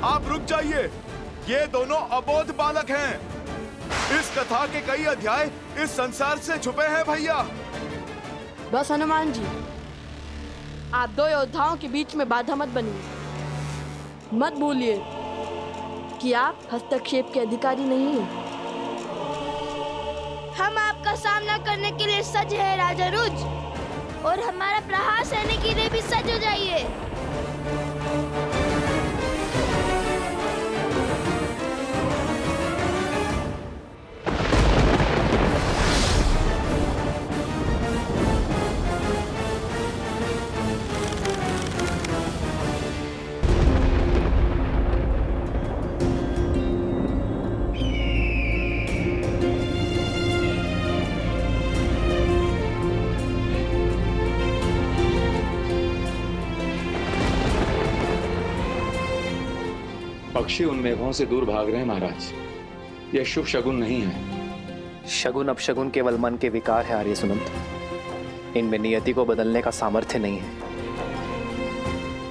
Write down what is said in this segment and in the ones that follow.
आप रुक जाइए। ये दोनों अबोध बालक हैं। इस कथा के कई अध्याय इस संसार से छुपे हैं भैया। बस हनुमान जी, आप दो योद्धाओं के बीच में बाधा मत बनिए। मत भूलिए कि आप हस्तक्षेप के अधिकारी नहीं हैं। हम आपका सामना करने के लिए सज्ज है राजा रुज, और हमारा प्रहार सहने के लिए भी सज्ज हो जाइए। पक्षी उन मेघों से दूर भाग रहे हैं महाराज। यह शुभ शगुन नहीं है। शगुन अपशगुन केवल मन के विकार है आर्य सुनंत। इनमें नियति को बदलने का सामर्थ्य नहीं है।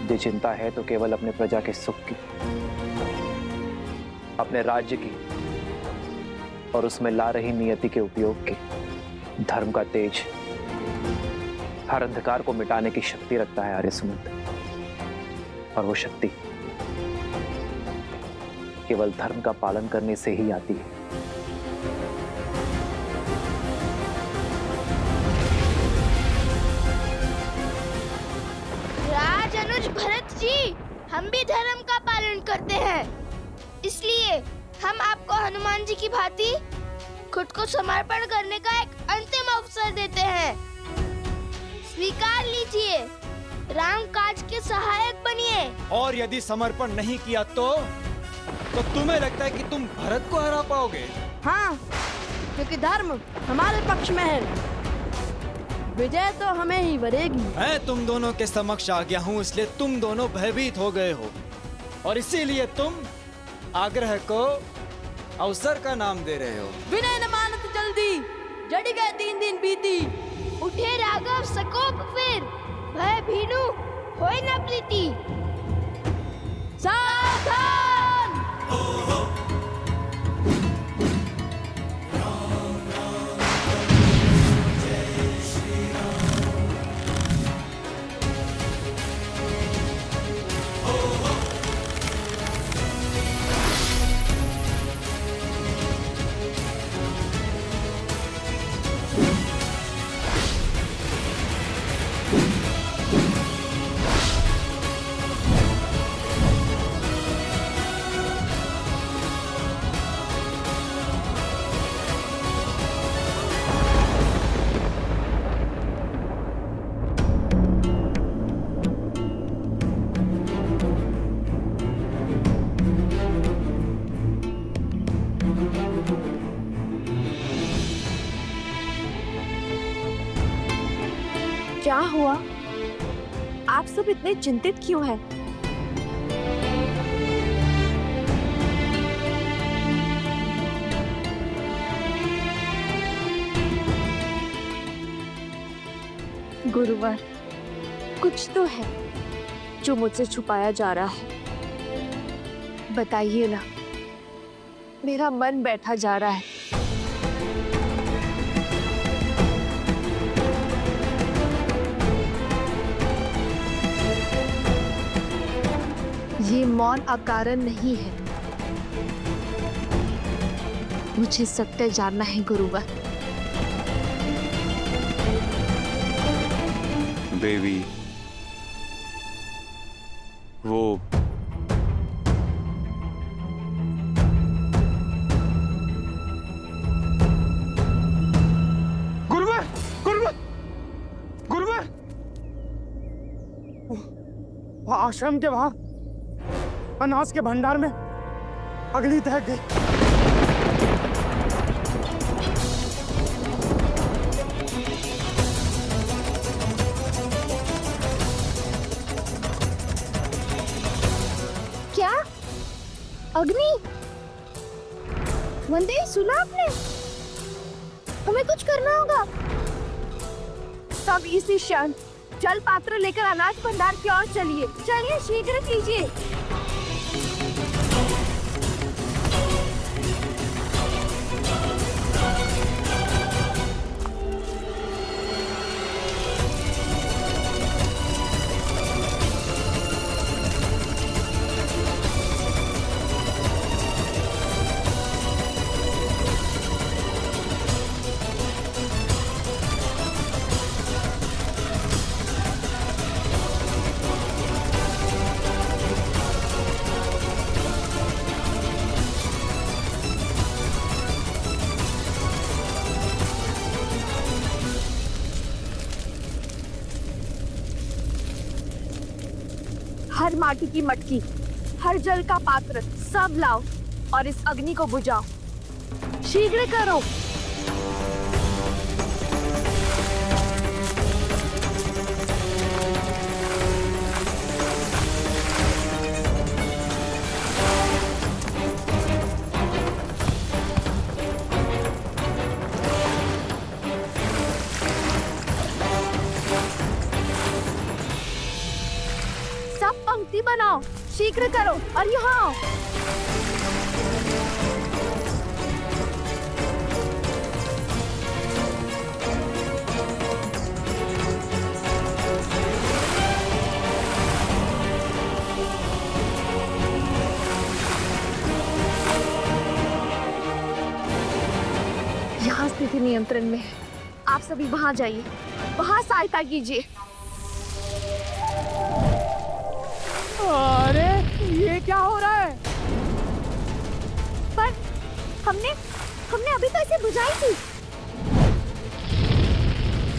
यदि चिंता है तो केवल अपने प्रजा के सुख की, अपने राज्य की और उसमें ला रही नियति के उपयोग की। धर्म का तेज हर अंधकार को मिटाने की शक्ति रखता है आर्य सुनंत, और वो शक्ति केवल धर्म का पालन करने से ही आती है। राज अनुज भरत जी, हम भी धर्म का पालन करते हैं, इसलिए हम आपको हनुमान जी की भांति खुद को समर्पण करने का एक अंतिम अवसर देते हैं। स्वीकार लीजिए, राम काज के सहायक बनिए। और यदि समर्पण नहीं किया तो तुम्हें लगता है कि तुम भरत को हरा पाओगे? हाँ, क्योंकि धर्म हमारे पक्ष में है। विजय तो हमें ही वरेगी। मैं तुम दोनों के समक्ष आ गया हूँ, इसलिए तुम दोनों भयभीत हो गए हो, और इसीलिए तुम आग्रह को अवसर का नाम दे रहे हो। विनय न मानत जल्दी, जड़ी गए 3 दिन बीती। उठे राघव सकोप फिर, भय भीनु होय न प्रीति। सावधान! क्या हुआ? आप सब इतने चिंतित क्यों हैं? गुरुवर, कुछ तो है जो मुझसे छुपाया जा रहा है। बताइए ना, मेरा मन बैठा जा रहा है। ये मौन अकारण नहीं है, मुझे सत्य जानना है गुरुवर। देवी, वो गुरुवर, गुरुवर, गुरुवर, आश्रम के वहां अनाज के भंडार में अग्नि दहक गई। क्या अग्नि? वंदे, सुना आपने? हमें कुछ करना होगा। सब इसी क्षण जल पात्र लेकर अनाज भंडार की ओर चलिए। चलिए, शीघ्र कीजिए। माटी की मटकी, हर जल का पात्र सब लाओ और इस अग्नि को बुझाओ। शीघ्र करो। सब पंक्ति बनाओ, शीघ्र करो और यहाँ आओ। यहाँ स्थिति नियंत्रण में है। आप सभी वहां जाइए, वहां सहायता कीजिए। अरे ये क्या हो रहा है? पर हमने अभी तो इसे बुझाई थी।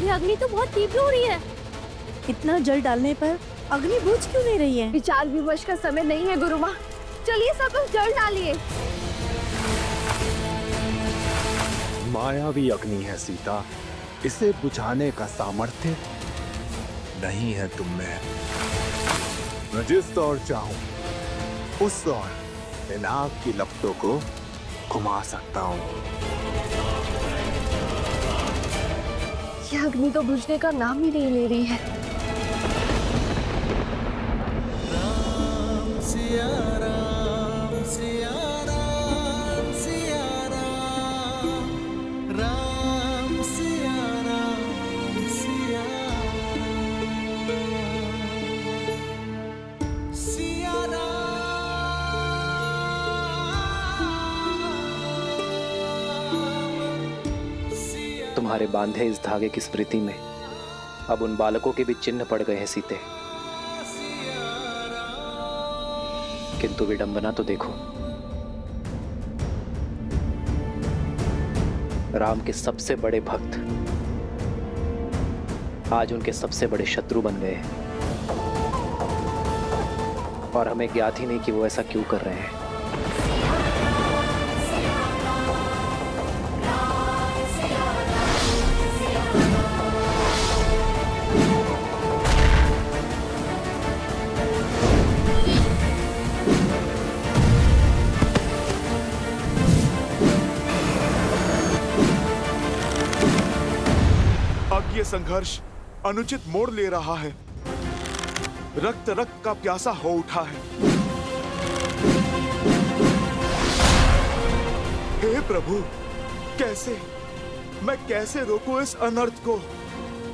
ये अग्नि तो बहुत तीव्र हो रही है। इतना जल डालने पर अग्नि बुझ क्यों नहीं रही है? विचार विमर्श का समय नहीं है गुरु माँ। चलिए सब लोग जल डालिए। मायावी अग्नि है सीता, इसे बुझाने का सामर्थ्य नहीं है तुम में। मैं जिस ओर चाहूं उस ओर इन आग की लपटों को घुमा सकता हूं। यह अग्नि तो बुझने का नाम ही नहीं ले रही है। तुम्हारे बांधे इस धागे की स्मृति में अब उन बालकों के भी चिन्ह पड़ गए हैं सीते। किंतु विडंबना तो देखो, राम के सबसे बड़े भक्त आज उनके सबसे बड़े शत्रु बन गए हैं। और हमें ज्ञात ही नहीं कि वो ऐसा क्यों कर रहे हैं। अब ये संघर्ष अनुचित मोड़ ले रहा है। रक्त रक्त का प्यासा हो उठा है। हे प्रभु, मैं कैसे रोकूं इस अनर्थ को?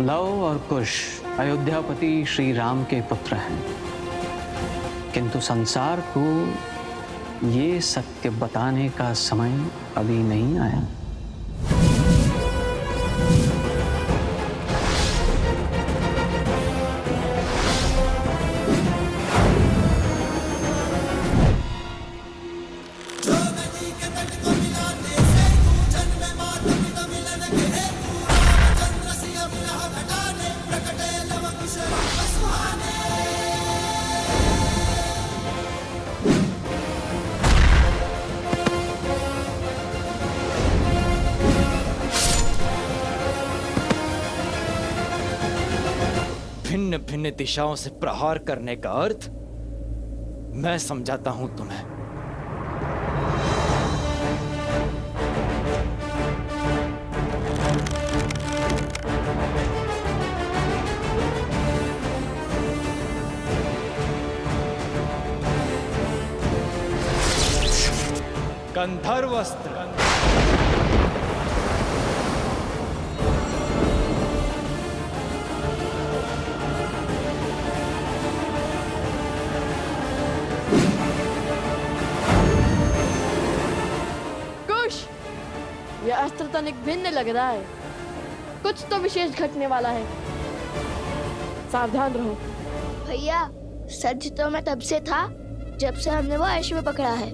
लव और कुश अयोध्यापति श्री राम के पुत्र हैं, किंतु संसार को ये सत्य बताने का समय अभी नहीं आया। भिन्न भिन्न दिशाओं से प्रहार करने का अर्थ मैं समझाता हूं तुम्हें। गंधर्व अस्त्र, यह अस्त्र तनिक भिन्न लग रहा है। कुछ तो विशेष घटने वाला है। सावधान रहो। भैया, सच तो मैं तब से था जब से हमने वो अश्व पकड़ा है।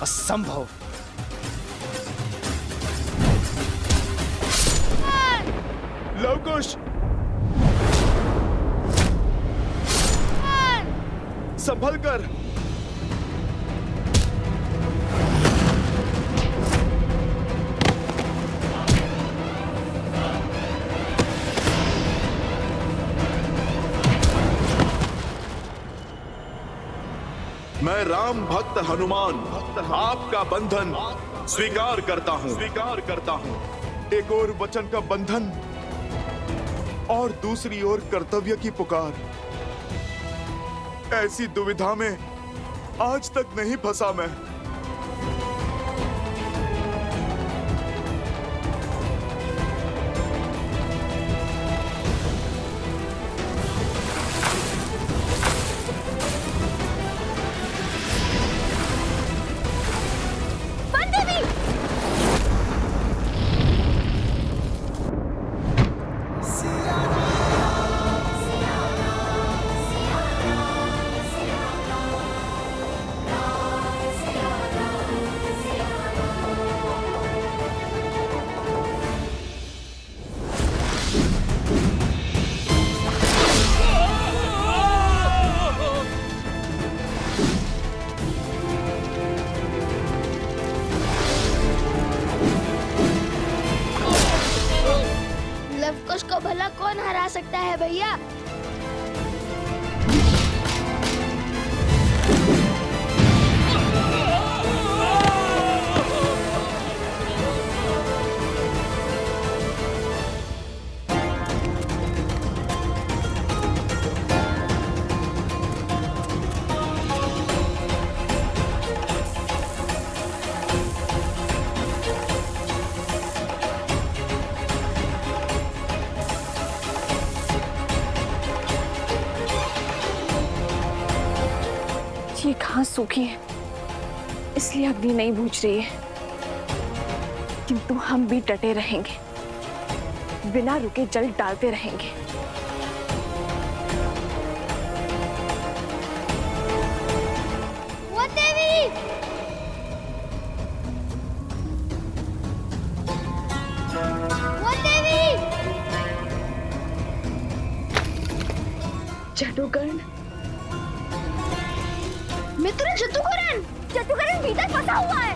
असंभव। लवकुश, संभल कर। मैं राम भक्त हनुमान आपका बंधन स्वीकार करता हूं। एक और वचन का बंधन और दूसरी ओर कर्तव्य की पुकार। ऐसी दुविधा में आज तक नहीं फंसा मैं। लवकुश को भला कौन हरा सकता है भैया? ये घास सूखी है, इसलिए अग्नि नहीं बुझ रही है, किंतु हम भी डटे रहेंगे, बिना रुके जल डालते रहेंगे। वो देवी! वो देवी! जटुकर्ण, मित्र जटुकर्ण! जटुकर्ण भीतर फंसा हुआ है।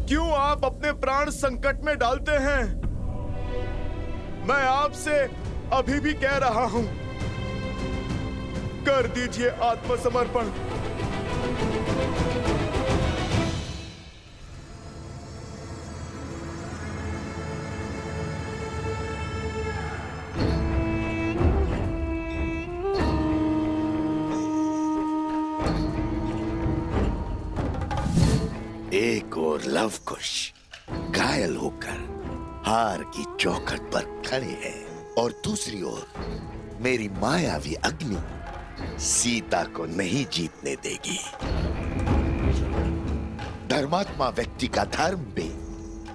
क्यों आप अपने प्राण संकट में डालते हैं? मैं आपसे अभी भी कह रहा हूं, कर दीजिए आत्मसमर्पण। एक और लवकुश घायल होकर हार की चौखट पर खड़े हैं और दूसरी ओर मेरी मायावी अग्नि सीता को नहीं जीतने देगी। धर्मात्मा व्यक्ति का धर्म भी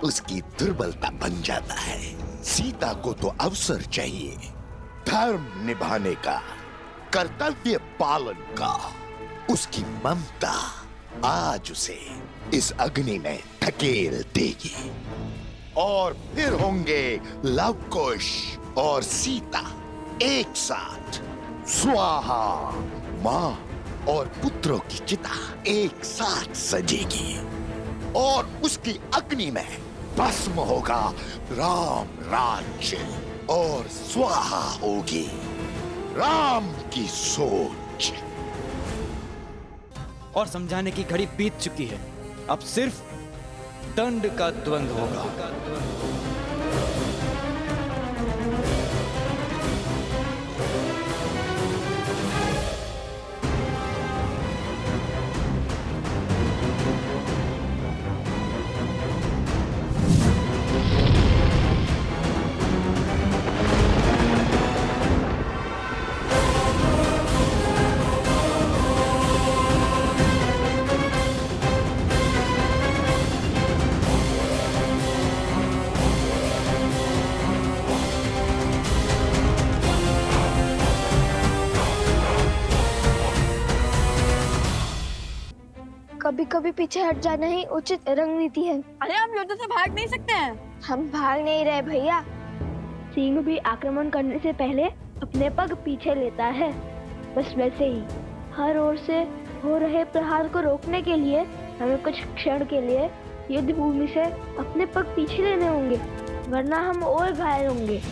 उसकी दुर्बलता बन जाता है। सीता को तो अवसर चाहिए, धर्म निभाने का, कर्तव्य पालन का। उसकी ममता आज उसे इस अग्नि में धकेल देगी और फिर होंगे लवकुश और सीता एक साथ। स्वाहा, मां और पुत्रों की चिता एक साथ सजेगी और उसकी अग्नि में भस्म होगा राम राज्य और स्वाहा होगी राम की सोच। और समझाने की घड़ी बीत चुकी है, अब सिर्फ दंड का द्वंद्व होगा। कभी पीछे हट जाना ही उचित रणनीति है। अरे हम युद्ध से भाग नहीं सकते हैं। हम भाग नहीं रहे भैया। सिंह भी आक्रमण करने से पहले अपने पग पीछे लेता है। बस वैसे ही हर ओर से हो रहे प्रहार को रोकने के लिए हमें कुछ क्षण के लिए युद्ध भूमि से अपने पग पीछे लेने होंगे, वरना हम और घायल होंगे।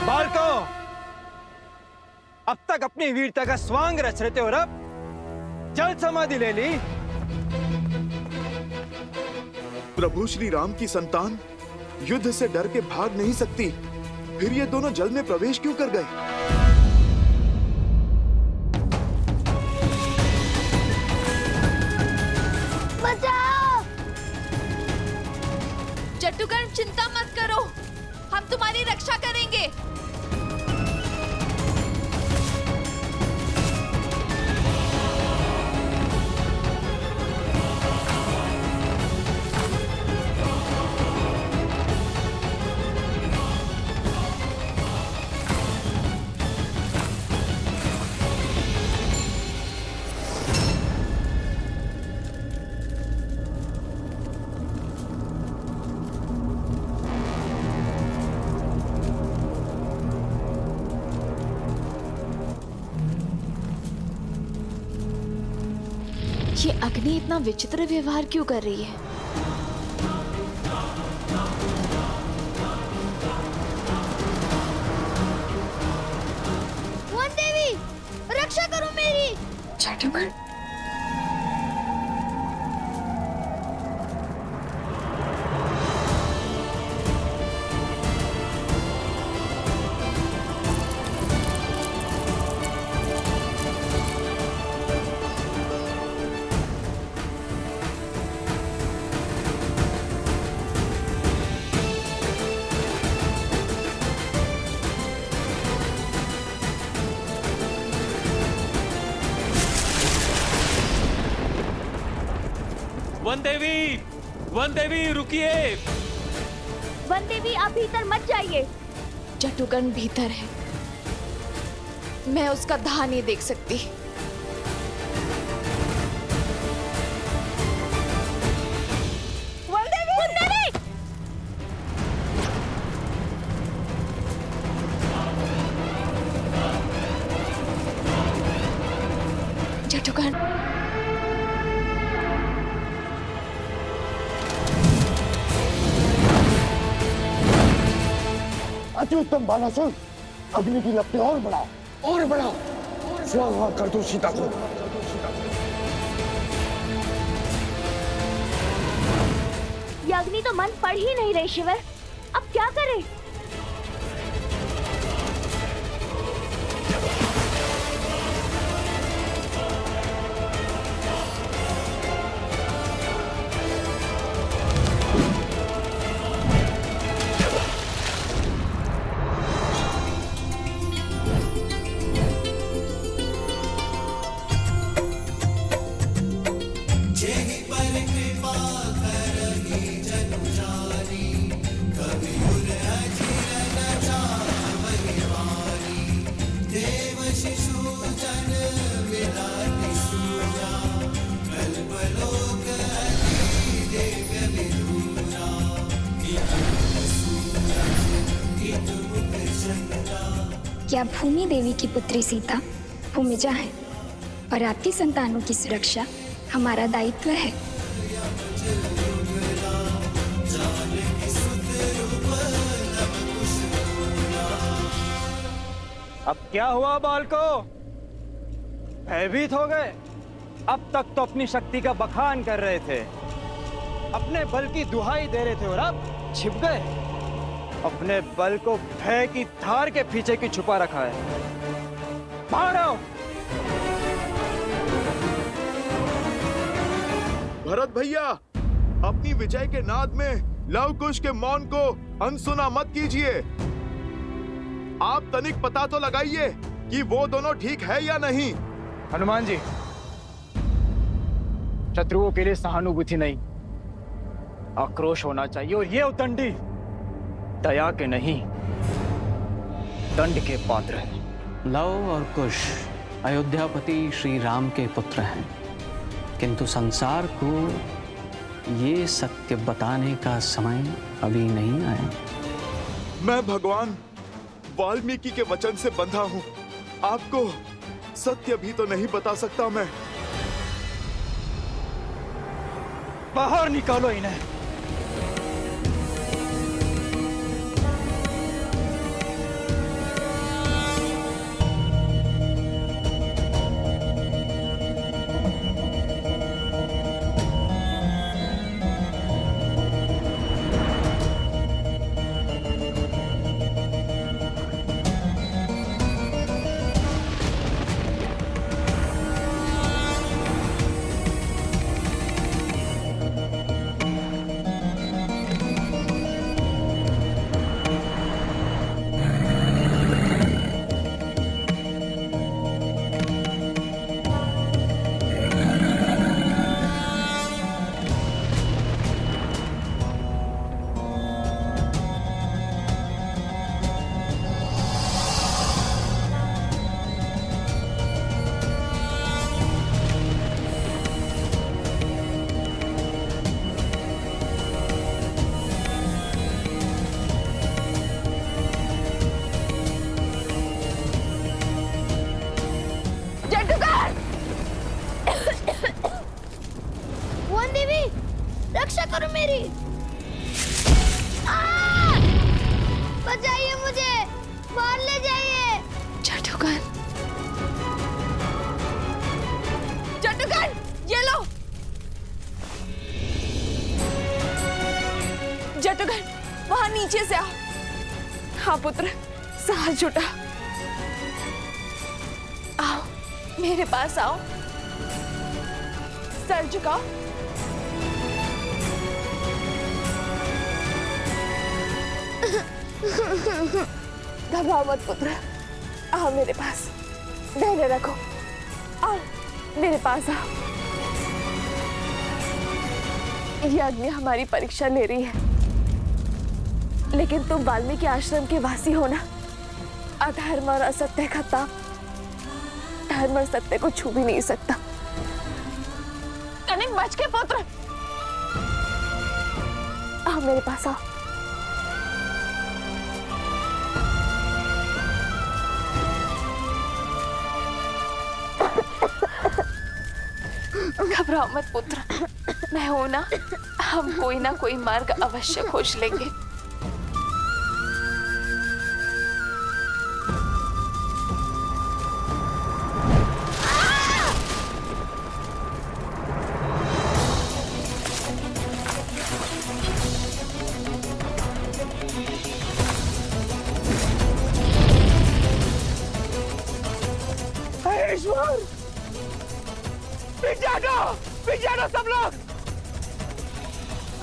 बालको, अब तक अपनी वीरता का स्वांग रच रहे थे और अब जल समाधि ले ली। प्रभु श्री राम की संतान युद्ध से डर के भाग नहीं सकती, फिर ये दोनों जल में प्रवेश क्यों कर गए? बचाओ! जट्टुकर्ण, चिंता मत करो, हम तुम्हारी रक्षा करेंगे। ये अग्नि इतना विचित्र व्यवहार क्यों कर रही है? वन देवी, रक्षा करो मेरी। जट्टुकर्ण, वन देवी रुकिए। वन देवी, आप भीतर मत जाइए। जट्टुकर्ण भीतर है, मैं उसका दाह नहीं देख सकती। जट्टुकर्ण, अति उत्तम बालासुर, अग्नि की लपटें और बढ़ाओ, और बढ़ाओ, स्वाहा कर दो सीता को। ये अग्नि तो मन पड़ ही नहीं रही शिवर, अब क्या करें? क्या भूमि देवी की पुत्री सीता भूमिजा है और आपकी संतानों की सुरक्षा हमारा दायित्व है। अब क्या हुआ बालको? भयभीत हो गए? अब तक तो अपनी शक्ति का बखान कर रहे थे, अपने बल की दुहाई दे रहे थे, और अब छिप गए। अपने बल को भय की धार के पीछे की छुपा रखा है। बाहर आओ। भरत भैया, अपनी विजय के नाद में लव कुश के मौन को अनसुना मत कीजिए। आप तनिक पता तो लगाइए कि वो दोनों ठीक है या नहीं। हनुमान जी, शत्रुओं के लिए सहानुभूति नहीं, आक्रोश होना चाहिए। और ये उद्दंडी दया के नहीं, दंड के पात्र हैं। लव और कुश अयोध्यापति श्री राम के पुत्र हैं, किंतु संसार को ये सत्य बताने का समय अभी नहीं आया। मैं भगवान वाल्मीकि के वचन से बंधा हूँ। आपको सत्य भी तो नहीं बता सकता मैं। बाहर निकालो इन्हें। रक्षा करो मेरी। बचाइए मुझे, मार ले जाइए। जटुगन, जटुगन, ये लो। जटुगन, वहां नीचे से आओ। हाँ पुत्र, साहस जुटा। आओ, मेरे पास आओ। सर झुकाओ। घबराओ मत पुत्र, आओ मेरे पास, धैर्य रखो। आओ मेरे पास आओ। ये अग्नि हमारी परीक्षा ले रही है, लेकिन तुम वाल्मीकि आश्रम के वासी हो ना। अधर्म और असत्य का ताप धर्म और सत्य को छू भी नहीं सकता। कनिक बच के पुत्र, आओ मेरे पास आओ। घबराओ मत पुत्र, मैं हूं ना। हम कोई ना कोई मार्ग अवश्य खोज लेंगे। ईश्वर, पिछाड़ो सब लोग,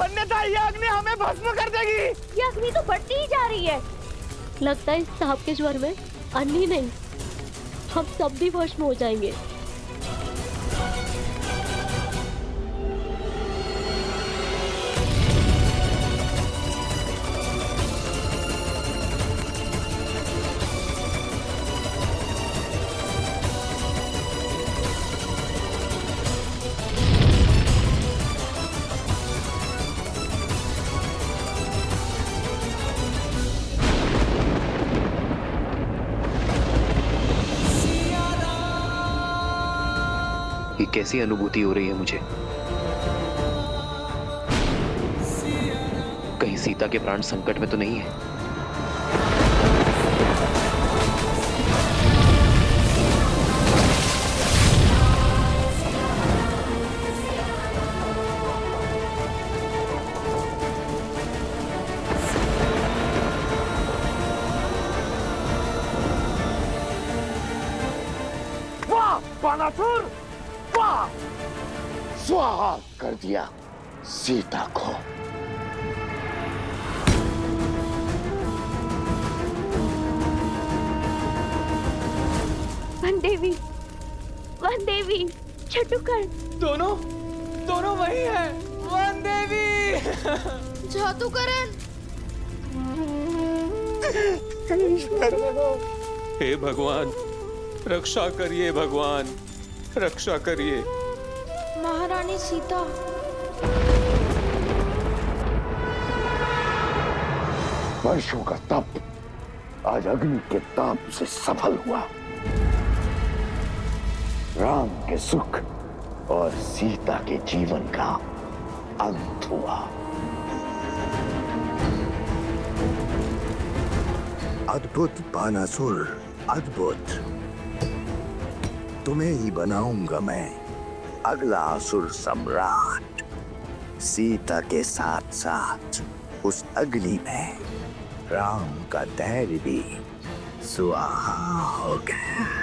अन्यथा ये अग्नि हमें भस्म कर देगी। ये अग्नि तो बढ़ती ही जा रही है। लगता है इस सांप के ज्वर में अन्य ही नहीं, हम सब भी भस्म हो जाएंगे। ये कैसी अनुभूति हो रही है मुझे? कहीं सीता के प्राण संकट में तो नहीं है? बानासुर, वाह! स्वाहा कर दिया सीता को। वन देवी, छटुकर, दोनों वही है। वन देवी, जादूकरन, हे भगवान, रक्षा करिए भगवान, रक्षा करिए। महारानी सीता। वर्षों का तप आज अग्नि के ताप से सफल हुआ। राम के सुख और सीता के जीवन का अंत हुआ। अद्भुत बानासुर, अद्भुत। तुम्हें ही बनाऊंगा मैं अगला असुर सम्राट। सीता के साथ साथ उस अग्नि में राम का धैर्य भी स्वाहा हो गया।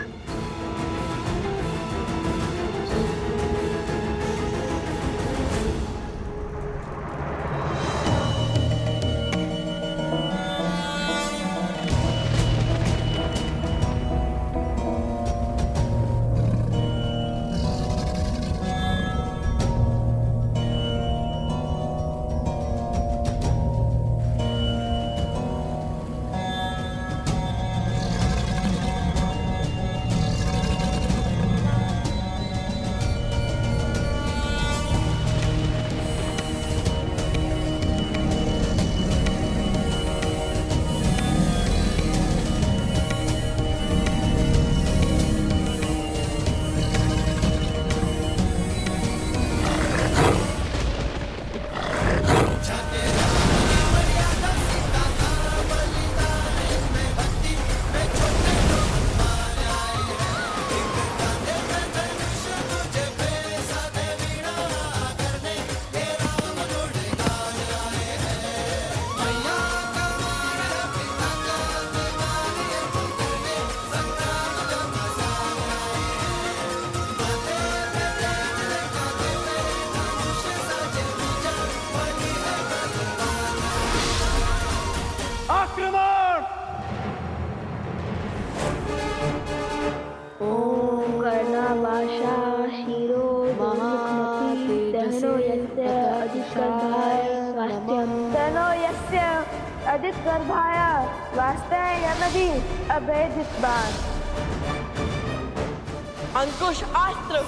अंकुश अस्त्र,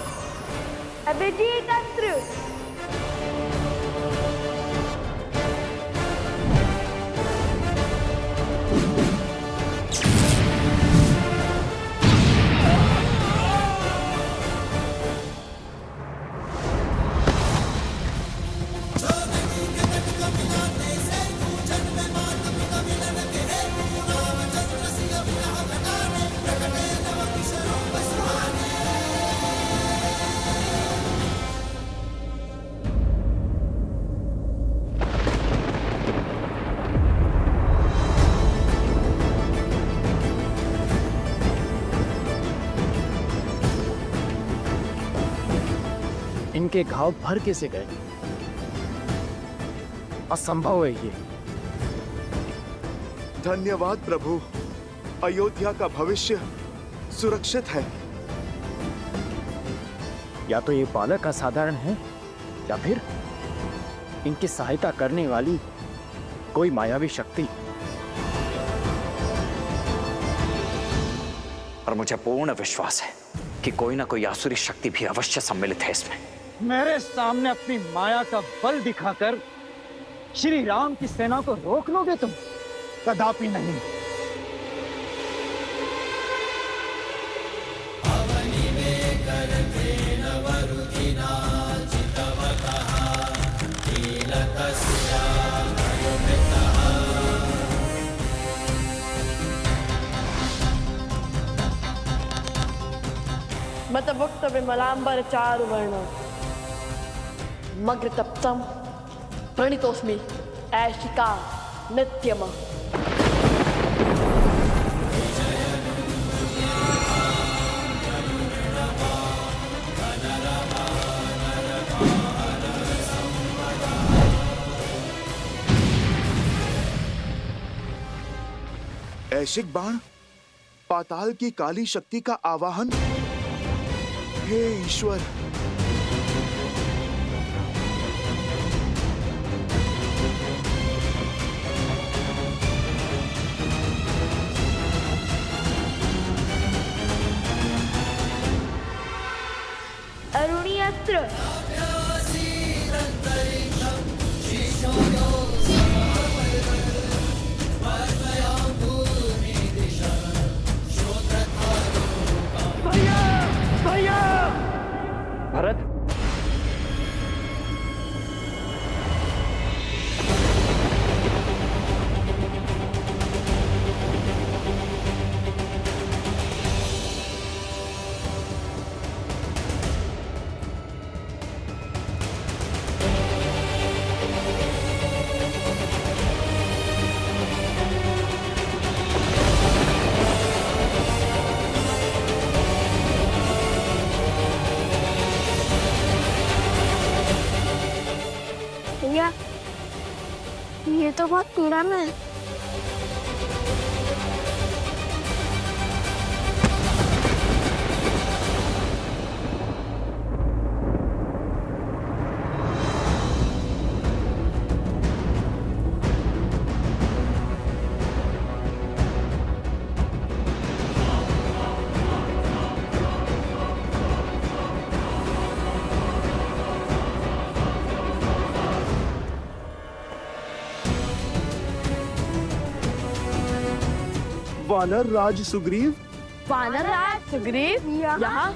अभिजीत अस्त्र, इनके घाव भर कैसे गए? असंभव है ये। धन्यवाद प्रभु, अयोध्या का भविष्य सुरक्षित है। या तो ये बालक असाधारण है या फिर इनकी सहायता करने वाली कोई मायावी शक्ति। और मुझे पूर्ण विश्वास है कि कोई ना कोई आसुरी शक्ति भी अवश्य सम्मिलित है इसमें। मेरे सामने अपनी माया का बल दिखाकर श्री राम की सेना को रोक लोगे तुम? कदापि नहीं। मतभुक्त विमलांबर चारु वर्ण मग्र तप्तम प्रणितोस्मि ऐशिका नित्यम। वैश्विक बाण, पाताल की काली शक्ति का आवाहन। हे ईश्वर, अरुणी अस्त्र। भरत, भैया, ये तो बहुत पीड़ा में है। वानर राज सुग्रीव। वानर राज सुग्रीव यहाँ?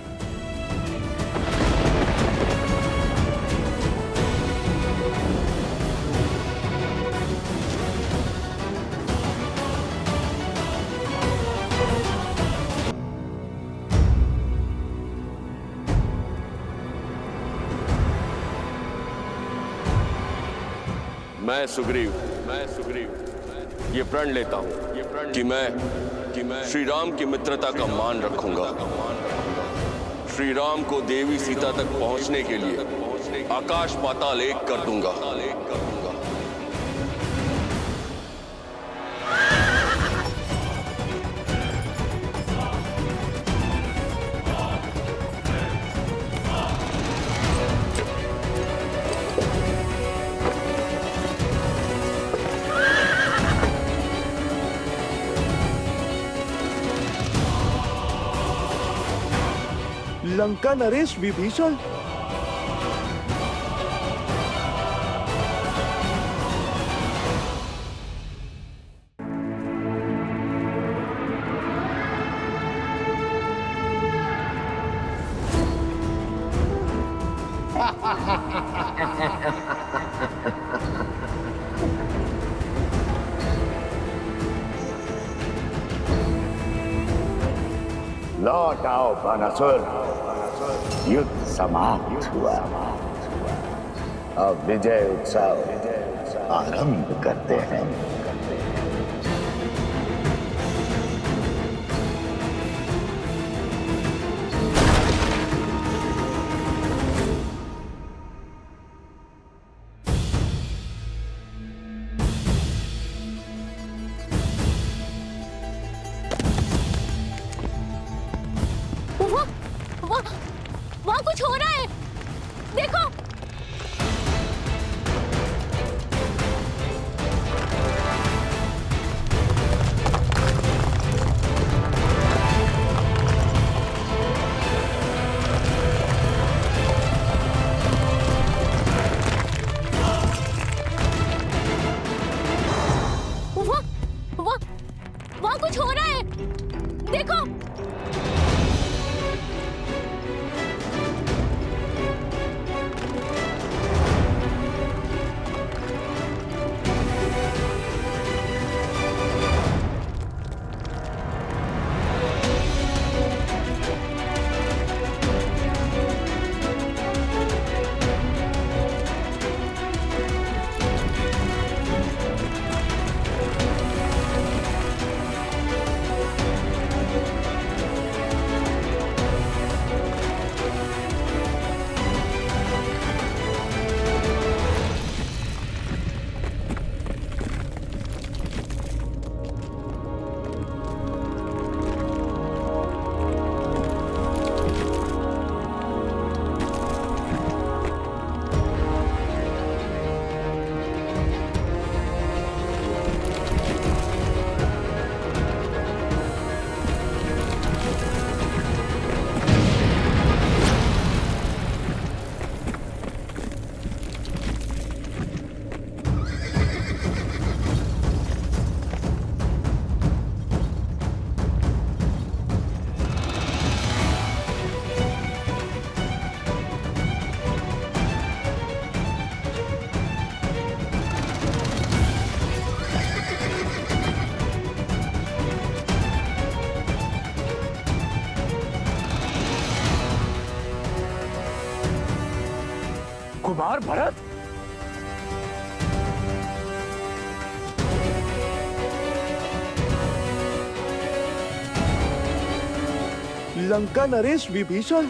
मैं सुग्रीव ये प्रण लेता हूँ कि मैं श्री राम की मित्रता का मान रखूंगा। श्री राम को देवी सीता तक पहुंचने के लिए आकाश पाताल एक कर दूंगा। लंका नरेश विभीषण। लौट आओ बानासुर, युद्ध समाप्त हुआ। अब विजय उत्सव आरंभ करते हैं। वहाँ कुछ हो रहा है, देखो। वहाँ कुछ हो रहा है, देखो। और भरत? लंका नरेश विभीषण।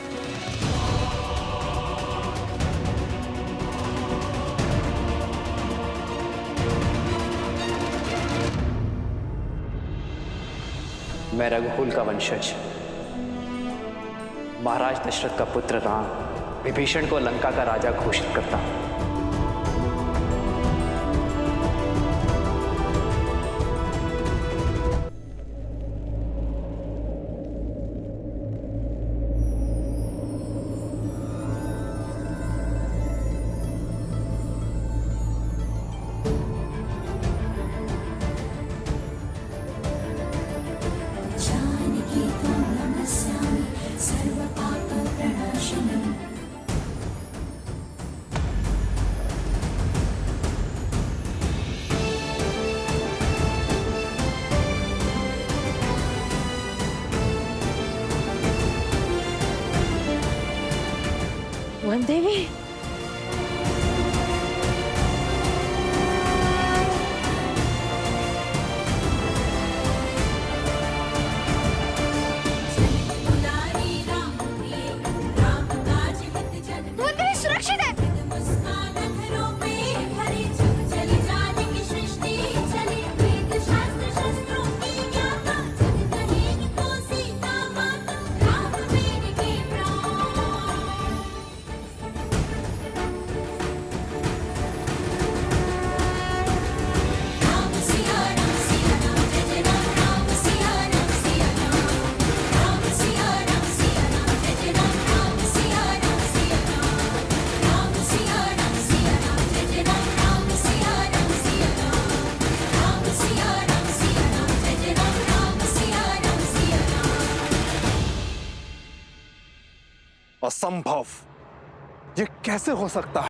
मैं रघुकुल का वंशज महाराज दशरथ का पुत्र राम विभीषण को लंका का राजा घोषित करता हूं। देवी सुरक्षित है। असंभव, ये कैसे हो सकता है?